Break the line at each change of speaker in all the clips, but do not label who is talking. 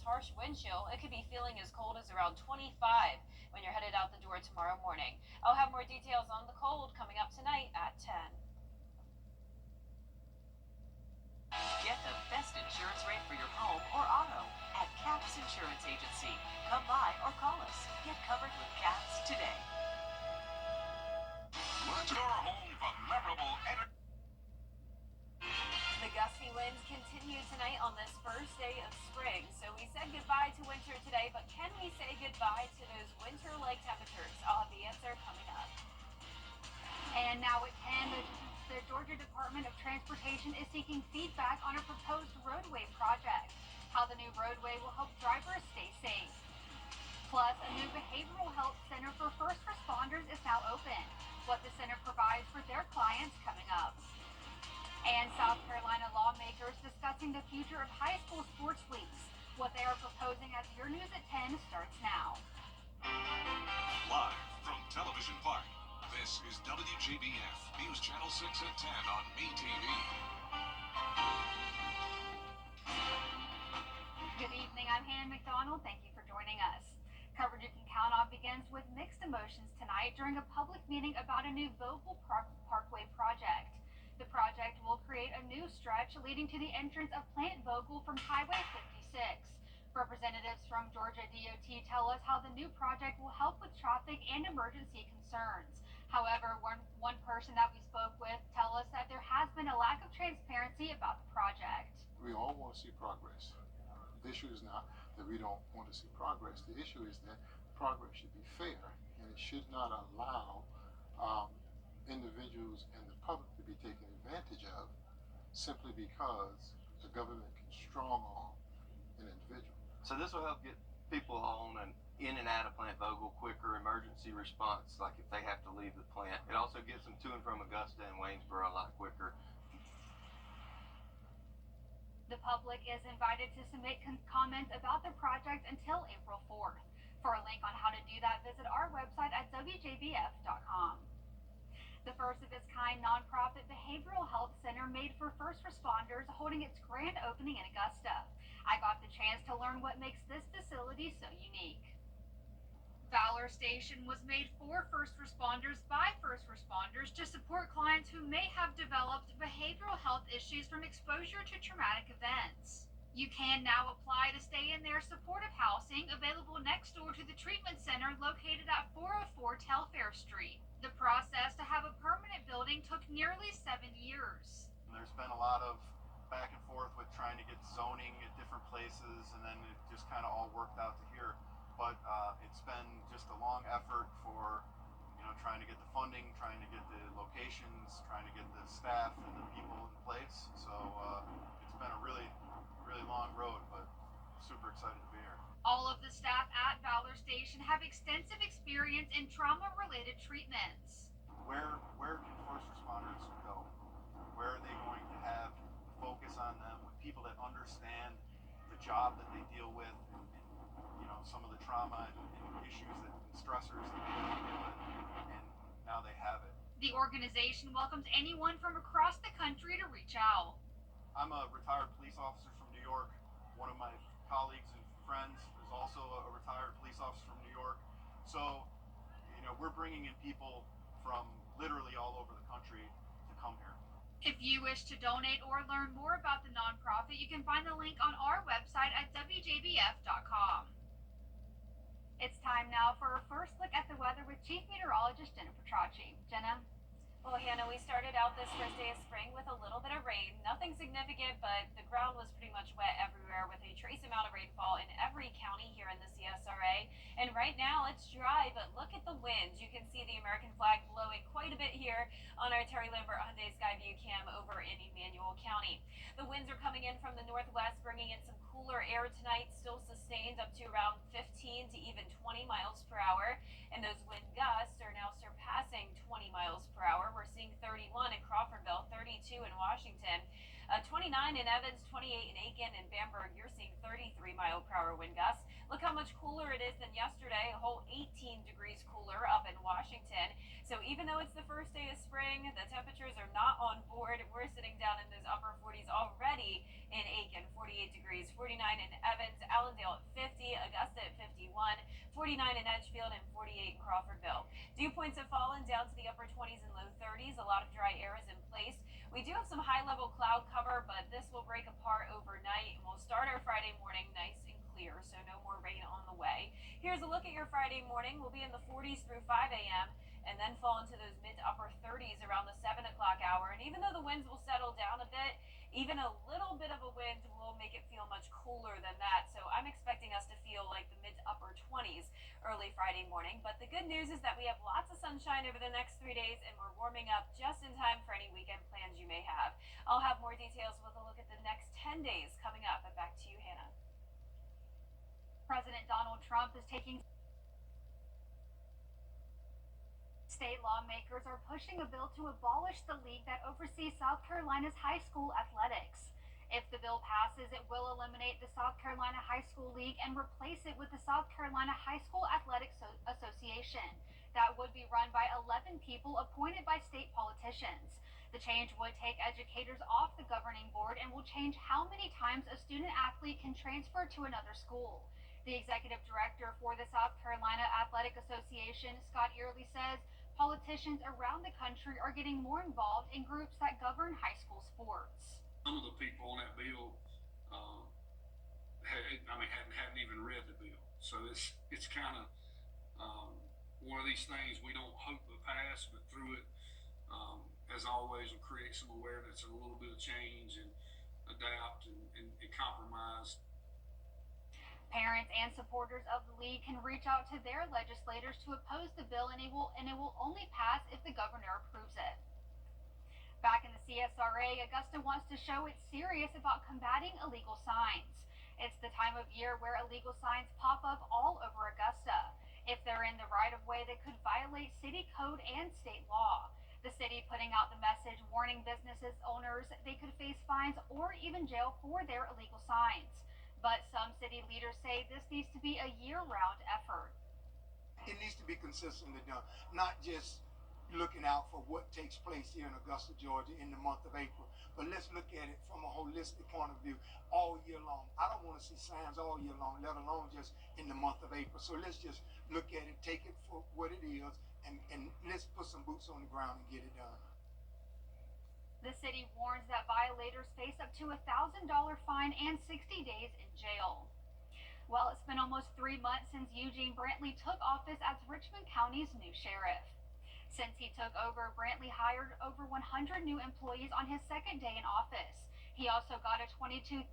harsh wind chill. It could be feeling as cold as around 25 when you're headed out the door tomorrow morning. I'll have more details on the cold coming up tonight at 10.
Get the best insurance rate for your home or auto at Caps Insurance Agency. Come by or call us. Get covered with Caps today.
What's your home for memorable entertainment?
The gusty winds continue tonight on this first day of spring. So we said goodbye to winter today, but can we say goodbye to those winter-like temperatures? I'll have the answer coming up.
And now at 10, the Georgia Department of Transportation is seeking feedback on a proposed roadway project, how the new roadway will help drivers stay safe. Plus, a new behavioral health center for first responders is now open. What the center provides for their clients coming up. And South Carolina lawmakers discussing the future of high school sports leagues. What they are proposing as your news at 10 starts now.
Live from Television Park, this is WJBF News Channel 6 at 10 on MeTV.
Good evening, I'm Hannah McDonald. Thank you for joining us. Coverage you can count on begins with mixed emotions tonight during a public meeting about a new Vogel Parkway project. The project will create a new stretch leading to the entrance of Plant Vogel from Highway 56. Representatives from Georgia DOT tell us how the new project will help with traffic and emergency concerns. However, one person that we spoke with tell us that there has been a lack of transparency about the project.
We all want to see progress. The issue is not that we don't want to see progress. The issue is that progress should be fair, and it should not allow individuals and the public to be taken advantage of simply because the government can strong arm an individual.
So this will help get people on and in and out of Plant Vogel quicker, emergency response, like if they have to leave the plant. It also gets them to and from Augusta and Waynesboro a lot quicker.
The public is invited to submit comments about the project until April 4th. For a link on how to do that, visit our website at WJBF.com. The first of its kind nonprofit behavioral health center made for first responders holding its grand opening in Augusta. I got the chance to learn what makes this facility so unique. Valor Station was made for first responders by first responders to support clients who may have developed behavioral health issues from exposure to traumatic events. You can now apply to stay in their supportive housing available next door to the treatment center located at 404 Telfair Street. The process to have a permanent building took nearly 7 years.
There's been a lot of back and forth with trying to get zoning at different places, and then it just kind of all worked out to here. But it's been just a long effort for, trying to get the funding, trying to get the locations, trying to get the staff and the people in place. So it's been a really, really long road, but super excited to be here.
All of the staff at Valor Station have extensive experience in trauma-related treatments.
Where can first responders go? Where are they going to have focus on them with people that understand the job that they deal with and some of the trauma and issues and stressors that they deal with, and now they have it.
The organization welcomes anyone from across the country to reach out.
I'm a retired police officer from New York. One of my colleagues and friends is also a retired police officer from New York. So, we're bringing in people from literally all over the country to come here.
If you wish to donate or learn more about the nonprofit, you can find the link on our website at WJBF.com. It's time now for a first look at the weather with Chief Meteorologist Jenna Petracci. Jenna?
Well, Hannah, we started out this first day of spring with a little bit of rain. Nothing significant, but the ground was pretty much wet everywhere with a trace amount of rainfall in every county here in the CSRA. And right now it's dry, but look at the winds. You can see the American flag blowing quite a bit here on our Terry Lambert Hyundai Skyview cam over in Emmanuel County. The winds are coming in from the northwest, bringing in some cooler air tonight, still sustained up to around 15 to even 20 miles per hour. And those wind gusts are now surpassing 20 miles per hour. We're seeing 31 in Crawfordville, 32 in Washington, 29 in Evans, 28 in Aiken, and Bamberg. You're seeing 33 mile per hour wind gusts. Look how much cooler it is than yesterday, a whole 18 degrees cooler up in Washington. So even though it's the first day of spring, the temperatures are not on board. We're sitting down in those upper 40s already in Aiken, 48 degrees, 49 in Evans, Allendale 49 in Edgefield, and 48 in Crawfordville. Dew points have fallen down to the upper 20s and low 30s. A lot of dry air is in place. We do have some high-level cloud cover, but this will break apart overnight, and we'll start our Friday morning nice and clear, so no more rain on the way. Here's a look at your Friday morning. We'll be in the 40s through 5 a.m. and then fall into those mid to upper 30s around the 7 o'clock hour. And even though the winds will settle down a bit, even a little bit of a wind will make it feel much cooler than that. So I'm expecting us to feel like the mid to upper 20s early Friday morning. But the good news is that we have lots of sunshine over the next 3 days, and we're warming up just in time for any weekend plans you may have. I'll have more details with a look at the next 10 days coming up. But back to you, Hannah.
President Donald Trump is taking. State lawmakers are pushing a bill to abolish the league that oversees South Carolina's high school athletics. If the bill passes, it will eliminate the South Carolina High School League and replace it with the South Carolina High School Athletics Association. That would be run by 11 people appointed by state politicians. The change would take educators off the governing board and will change how many times a student athlete can transfer to another school. The executive director for the South Carolina Athletic Association, Scott Early, says politicians around the country are getting more involved in groups that govern high school sports.
Some of the people on that bill, hadn't even read the bill. So it's kind of one of these things we don't hope to pass, but through it, as always, will create some awareness and a little bit of change and adapt and compromise.
Parents and supporters of the league can reach out to their legislators to oppose the bill, and it will only pass if the governor approves it. Back in the CSRA, Augusta wants to show it's serious about combating illegal signs. It's the time of year where illegal signs pop up all over Augusta. If they're in the right-of-way, they could violate city code and state law. The city putting out the message warning businesses owners they could face fines or even jail for their illegal signs. But some city leaders say this needs to be a year-round effort.
It needs to be consistently done, not just looking out for what takes place here in Augusta, Georgia in the month of April, but let's look at it from a holistic point of view all year long. I don't want to see signs all year long, let alone just in the month of April. So let's just look at it, take it for what it is, and let's put some boots on the ground and get it done.
The city warns that violators face up to $1,000 fine and 60 days in jail. Well, it's been almost 3 months since Eugene Brantley took office as Richmond County's new sheriff. Since he took over, Brantley hired over 100 new employees on his second day in office. He also got a $22,000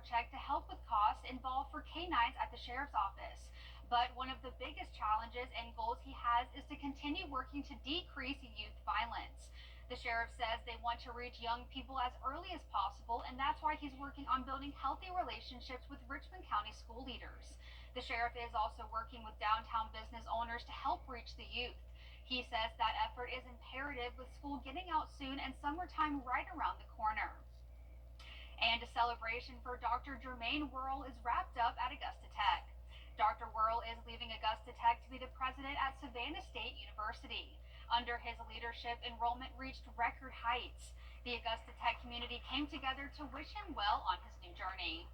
check to help with costs involved for canines at the sheriff's office. But one of the biggest challenges and goals he has is to continue working to decrease youth violence. The sheriff says they want to reach young people as early as possible, and that's why he's working on building healthy relationships with Richmond County school leaders. The sheriff is also working with downtown business owners to help reach the youth. He says that effort is imperative with school getting out soon and summertime right around the corner. And a celebration for Dr. Jermaine Worrell is wrapped up at Augusta Tech. Dr. Worrell is leaving Augusta Tech to be the president at Savannah State University. Under his leadership, enrollment reached record heights. The Augusta Tech community came together to wish him well on his new journey.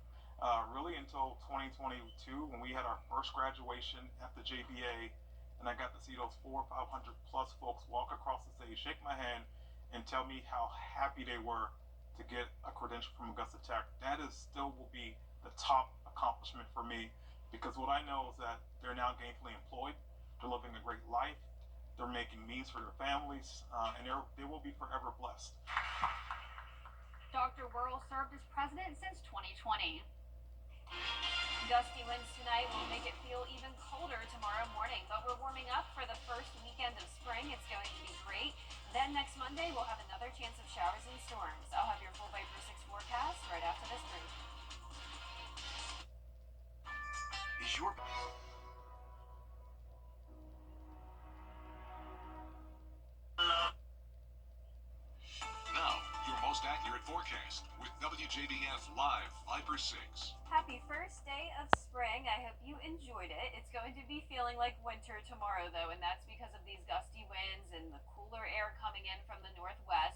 Really until 2022 when we had our first graduation at the JBA, and I got to see those 400, 500 plus folks walk across the stage, shake my hand, and tell me how happy they were to get a credential from Augusta Tech. That is still will be the top accomplishment for me, because what I know is that they're now gainfully employed, they're living a great life, they're making means for their families, and they will be forever blessed.
Dr. Worrell served as president since 2020.
Gusty winds tonight will make it feel even colder tomorrow morning, but we're warming up for the first weekend of spring. It's going to be great. Then next Monday, we'll have another chance of showers and storms. I'll have your full Viper 6 forecast right after this break.
Is your now your most accurate forecast with WJBF Live Viper 6.
Happy first day of spring. I hope you enjoyed it. It's going to be feeling like winter tomorrow, though, and that's because of these gusty winds and the cooler air coming in from the northwest.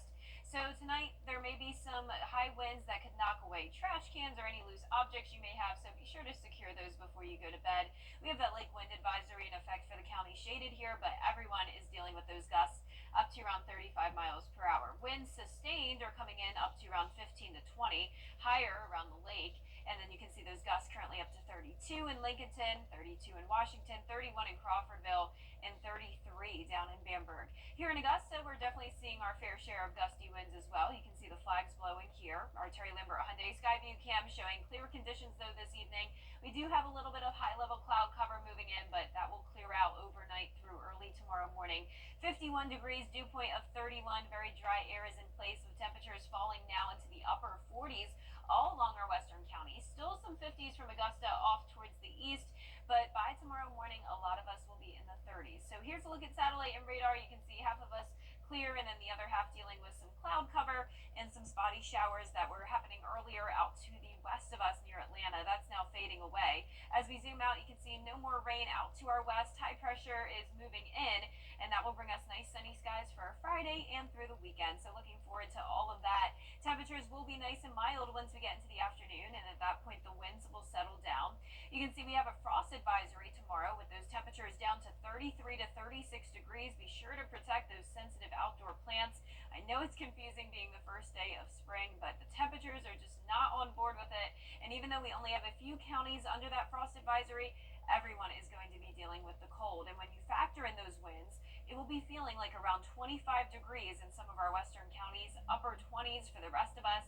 So tonight there may be some high winds that could knock away trash cans or any loose objects you may have, so be sure to secure those before you go to bed. We have that lake wind advisory in effect for the county shaded here, but everyone is dealing with those gusts up to around 35 miles per hour. Winds sustained are coming in up to around 15 to 20, higher around the lake. And then you can see those gusts currently up to 32 in Lincolnton, 32 in Washington, 31 in Crawfordville, and 33 down in Bamberg. Here in Augusta, we're definitely seeing our fair share of gusty winds as well. You can see the flags blowing here. Our Terry Lambert Hyundai Skyview cam showing clear conditions though this evening. We do have a little bit of high-level cloud cover moving in, but that will clear out overnight through early tomorrow morning. 51 degrees, dew point of 31. Very dry air is in place with temperatures falling now into the upper 40s all along our western counties. Still some 50s from Augusta off towards the east, but by tomorrow morning, a lot of us will be in the 30s. So here's a look at satellite and radar. You can see half of us clear and then the other half dealing with some cloud cover and some spotty showers that were happening earlier out to the west of us near Atlanta. That's now fading away. As we zoom out, you can see no more rain out to our west. High pressure is moving in, and that will bring us nice sunny skies for Friday and through the weekend. So looking forward to all of that. Temperatures will be nice and mild once we get into the afternoon, and at that point the winds will settle down. You can see we have a frost advisory tomorrow with those temperatures down to 33 to 36 degrees. Be sure to protect those sensitive outdoor plants. I know it's confusing being the first day of spring, but the temperatures are just not on board with it. And even though we only have a few counties under that frost advisory, everyone is going to be dealing with the cold. And when you factor in those winds, it will be feeling like around 25 degrees in some of our western counties, upper 20s for the rest of us,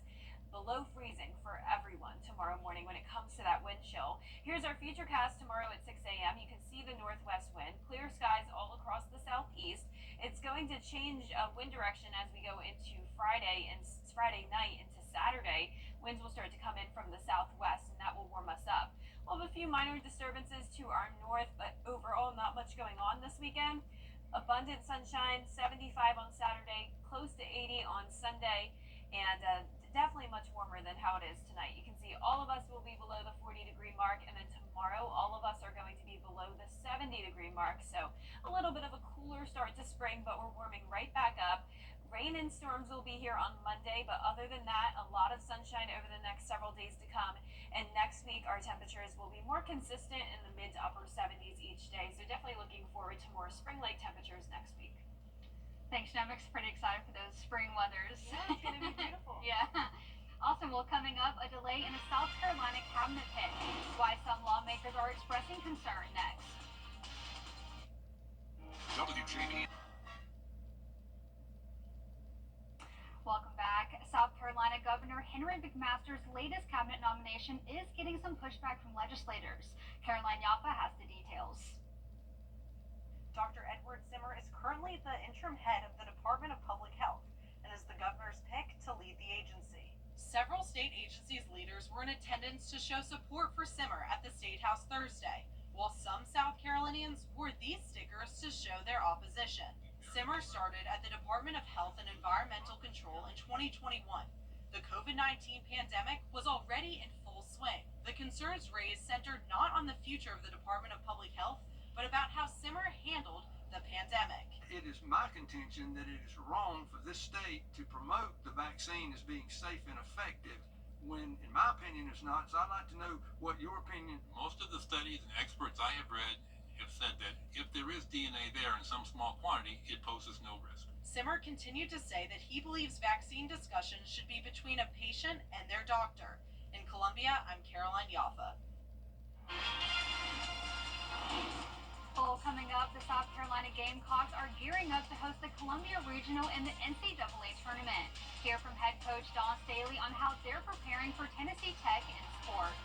below freezing for everyone tomorrow morning when it comes to that wind chill. Here's our futurecast tomorrow at 6 a.m. You can see the northwest wind, clear skies all across the southeast. It's going to change wind direction as we go into Friday and Friday night into Saturday. Winds will start to come in from the southwest, and that will warm us up. We'll have a few minor disturbances to our north, but overall not much going on this weekend. Abundant sunshine, 75 on Saturday, close to 80 on Sunday, and definitely much warmer than how it is tonight. You can see all of us will be below the 40-degree mark, and then tomorrow all of us are going to be below the 70-degree mark. So a little bit of a cooler start to spring, but we're warming right back up. Rain and storms will be here on Monday, but other than that, a lot of sunshine over the next several days to come. And next week, our temperatures will be more consistent in the mid to upper 70s each day. So definitely looking forward to more spring-like temperatures next week.
Thanks, Nemix. Pretty excited for those spring weathers.
Yeah, it's going to be beautiful.
Yeah. Awesome. Well, coming up, a delay in a South Carolina cabinet pitch. Why some lawmakers are expressing concern next.
WJB.
Welcome back. South Carolina Governor Henry McMaster's latest cabinet nomination is getting some pushback from legislators. Caroline Yaffa has the details.
Dr. Edward Zimmer is currently the interim head of the Department of Public Health and is the governor's pick to lead the agency.
Several state agencies' leaders were in attendance to show support for Zimmer at the State House Thursday, while some South Carolinians wore these stickers to show their opposition. Zimmer started at the Department of Health and Environmental Control in 2021. The COVID-19 pandemic was already in full swing. The concerns raised centered not on the future of the Department of Public Health, but about how Zimmer handled the pandemic.
It is my contention that it is wrong for this state to promote the vaccine as being safe and effective when, in my opinion, it's not. So I'd like to know what your opinion.
Most of the studies and experts I have read have said that if there is DNA there in some small quantity, it poses no risk.
Zimmer continued to say that he believes vaccine discussions should be between a patient and their doctor. In Columbia, I'm Caroline Yaffa.
Well, coming up, the South Carolina Gamecocks are gearing up to host the Columbia Regional in the NCAA tournament. Hear from head coach Don Staley on how they're preparing for Tennessee Tech in sports.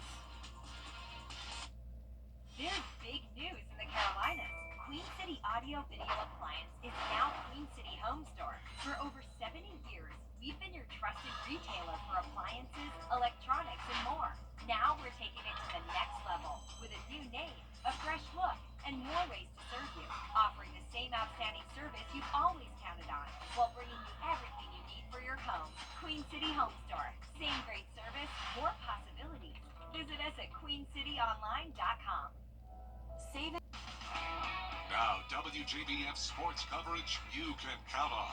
There's big news in the Carolinas. Queen City Audio Video Appliance is now Queen City Home Store. For over 70 years, we've been your trusted retailer for appliances, electronics, and more. Now we're taking it to the next level with a new name, a fresh look, and more ways to serve you, offering the same outstanding service you've always counted on, while bringing you everything you need for your home. Queen City Home Store. Same great service, more possibilities. Visit us at queencityonline.com. Save it.
Now, WJBF sports coverage you can count on.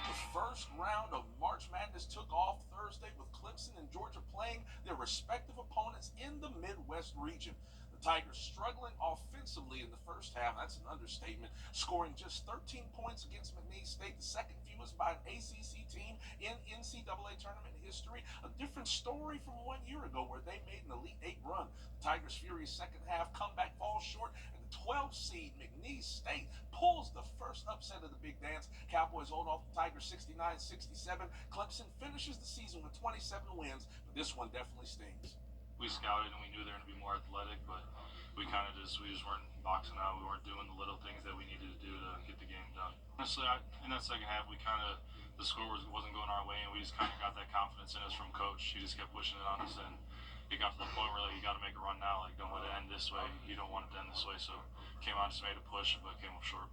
The first round of March Madness took off Thursday with Clemson and Georgia playing their respective opponents in the Midwest region. The Tigers struggling offensively in the first half, that's an understatement, scoring just 13 points against McNeese State, the second fewest by an ACC team in NCAA tournament history. A different story from 1 year ago where they made an Elite Eight run. The Tigers' Fury's second half comeback falls short, and the 12 seed McNeese State pulls the first upset of the big dance. Cowboys hold off the Tigers 69-67. Clemson finishes the season with 27 wins, but this one definitely stings.
We scouted and we knew they were going to be more athletic, but we just weren't boxing out. We weren't doing the little things that we needed to do to get the game done. Honestly, in that second half, the score wasn't going our way, and we just kind of got that confidence in us from coach. He just kept pushing it on us, and it got to the point where you got to make a run now. Don't let it end this way. You don't want it to end this way. So came out, just made a push, but came up short.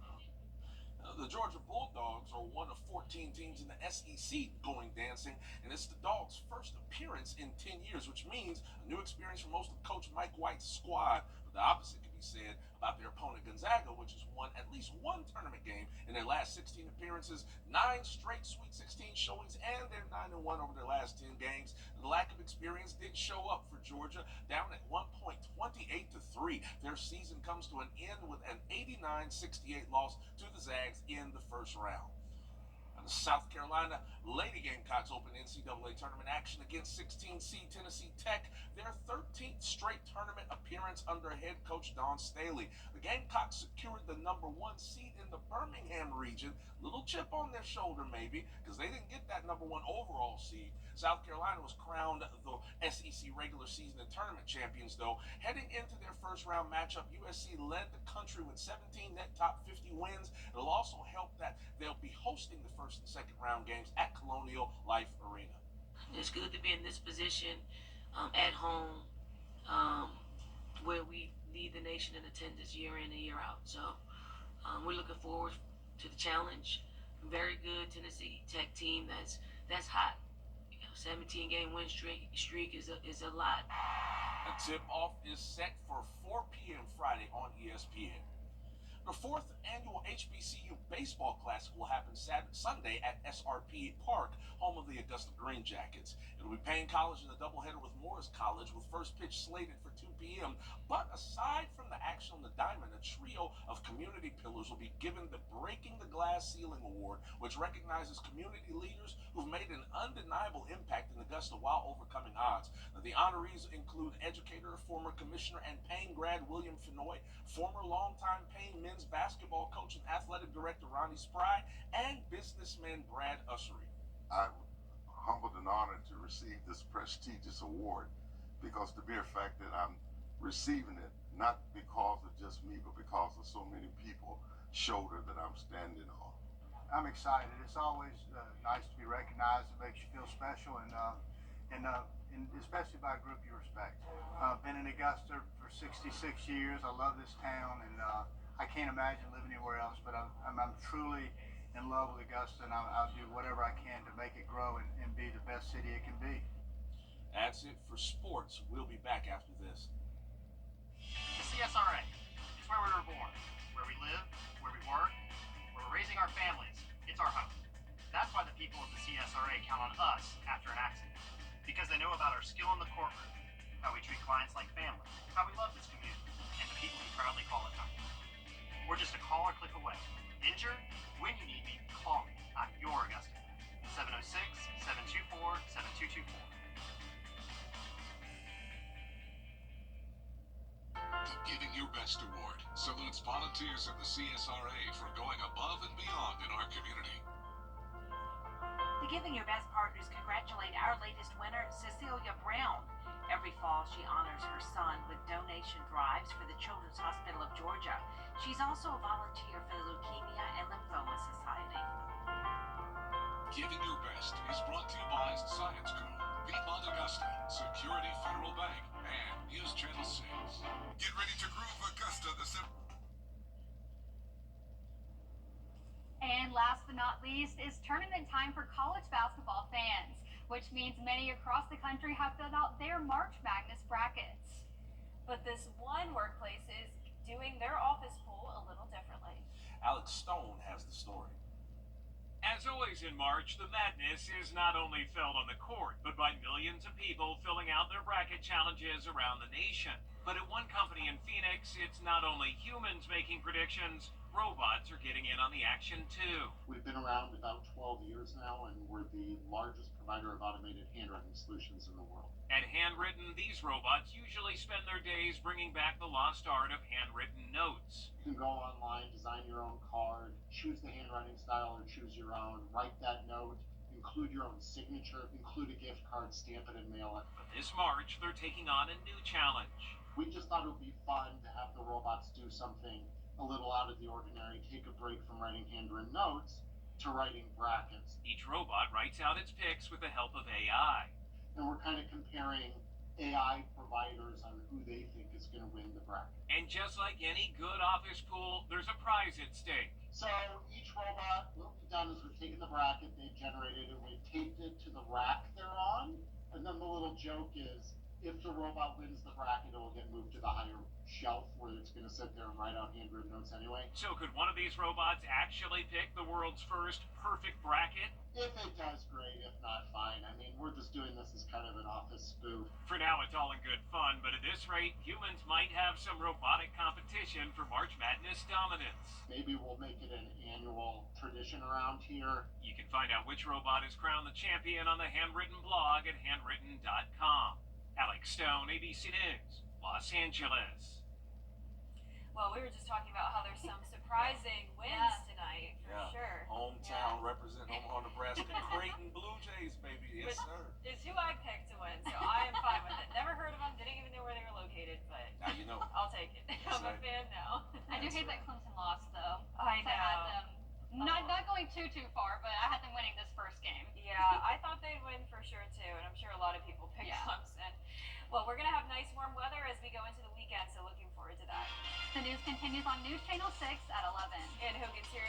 The Georgia Bulldogs are one of 14 teams in the SEC going dancing, and it's the Dogs' first appearance in 10 years, which means a new experience for most of Coach Mike White's squad. But the opposite can be said about their opponent Gonzaga, which has won at least one tournament game in their last 16 appearances, 9 straight Sweet 16 showings, and they're 9-1 over their last 10 games. The lack of experience did show up for Georgia, down at one point 28-3. Their season comes to an end with an 89-68 loss to the Zags in the first round. And the South Carolina Lady Gamecocks open NCAA tournament action against 16 seed Tennessee Tech, their 13th straight tournament appearance under head coach Don Staley. The Gamecocks secured the number 1 seed in the Birmingham region. Little chip on their shoulder maybe, because they didn't get that number 1 overall seed. South Carolina was crowned the SEC regular season and tournament champions, though. Heading into their first round matchup, USC led the country with 17 net top 50 wins. It'll also help that they'll be hosting the first and second round games at Colonial Life Arena.
It's good to be in this position at home where we lead the nation in attendance year in and year out. So we're looking forward to the challenge. Very good Tennessee Tech team that's hot. 17-game win streak is a lot.
A tip-off is set for 4 p.m. Friday on ESPN. The 4th annual HBCU Baseball Classic will happen Sunday at SRP Park, home of the Augusta Green Jackets. It'll be Payne College in a doubleheader with Morris College, with first pitch slated for 2 p.m. But aside from the action on the diamond, a trio of community pillars will be given the Breaking the Glass Ceiling Award, which recognizes community leaders who've made an undeniable impact in Augusta while overcoming odds. Now, the honorees include educator, former commissioner, and Payne grad William Fenoy, former longtime Payne men's basketball coach and athletic director Ronnie Spry, and businessman Brad Ussery.
I'm humbled and honored to receive this prestigious award because the mere fact that I'm receiving it, not because of just me, but because of so many people shoulder that I'm standing on.
I'm excited. It's always nice to be recognized. It makes you feel special, and especially by a group you respect. I've been in Augusta for 66 years. I love this town, and I can't imagine living anywhere else, but I'm truly in love with Augusta, and I'll do whatever I can to make it grow and be the best city it can be.
That's it for sports. We'll be back after this.
The CSRA is where we were born, where we live, where we work, where we're raising our families. It's our home. That's why the people of the CSRA count on us after an accident, because they know about our skill in the courtroom, how we treat clients like family, how we love this community, and the people who proudly call it home. We're just a call or click away. Injured? When you need me, call me. I'm your Augusta. 706-724-7224.
The Giving Your Best Award salutes volunteers of the CSRA for going above and beyond in our community.
The Giving Your Best partners congratulate our latest winner, Cecilia Brown. Every fall, she honors her son with donation drives for the Children's Hospital of Georgia. She's also a volunteer for the Leukemia and Lymphoma Society.
Giving Your Best is brought to you by Science Co., Piedmont Augusta, Security Federal Bank, and News Channel 6.
Get ready to groove Augusta
And last but not least is tournament time for college basketball fans, which means many across the country have filled out their March Madness brackets.
But this one workplace is doing their office pool a little differently.
Alex Stone has the story.
As
As always in March, the madness is not only felt on the court, but by millions of people filling out their bracket challenges around the nation. But at one company in Phoenix, it's not only humans making predictions, robots are getting in on the action too.
We've been around about 12 years now, and we're the largest provider of automated handwriting solutions in the world.
At Handwritten, these robots usually spend their days bringing back the lost art of handwritten notes.
You can go online, design your own card, choose the handwriting style or choose your own, write that note, include your own signature, include a gift card, stamp it and mail it.
But this March, they're taking on a new challenge.
We just thought it would be fun to have the robots do something a little out of the ordinary, take a break from writing handwritten notes to writing brackets.
Each robot writes out its picks with the help of AI.
And we're kind of comparing AI providers on who they think is going to win the bracket.
And just like any good office pool, there's a prize at stake.
So each robot, what we've done is we've taken the bracket they've generated and we've taped it to the rack they're on. And then the little joke is, if the robot wins the bracket, it will get moved to the higher shelf where it's going to sit there and write out handwritten notes anyway.
So could one of these robots actually pick the world's first perfect bracket?
If it does, great. If not, fine. I mean, we're just doing this as kind of an office spoof.
For now, it's all in good fun, but at this rate, humans might have some robotic competition for March Madness dominance.
Maybe we'll make it an annual tradition around here.
You can find out which robot is crowned the champion on the Handwritten blog at handwritten.com. Alex Stone, ABC News, Los Angeles.
Well, we were just talking about how there's some surprising wins tonight, for sure.
Hometown representing Omaha, Nebraska, Creighton Blue Jays, baby. Yes,
Which
sir.
is who I picked to win, so I am fine with it. Never heard of them, didn't even know where they were located, but
Now you know.
I'll take it. I'm a fan now.
I do hate that Clemson lost, though.
I know.
I had them not going too far, but I had them winning this first game.
Yeah, I thought they'd win for sure, too, and I'm sure a lot of people picked Clemson. Well, we're going to have nice warm weather as we go into the weekend, so looking forward to that.
The news continues on News Channel 6 at 11.
And Hogan's here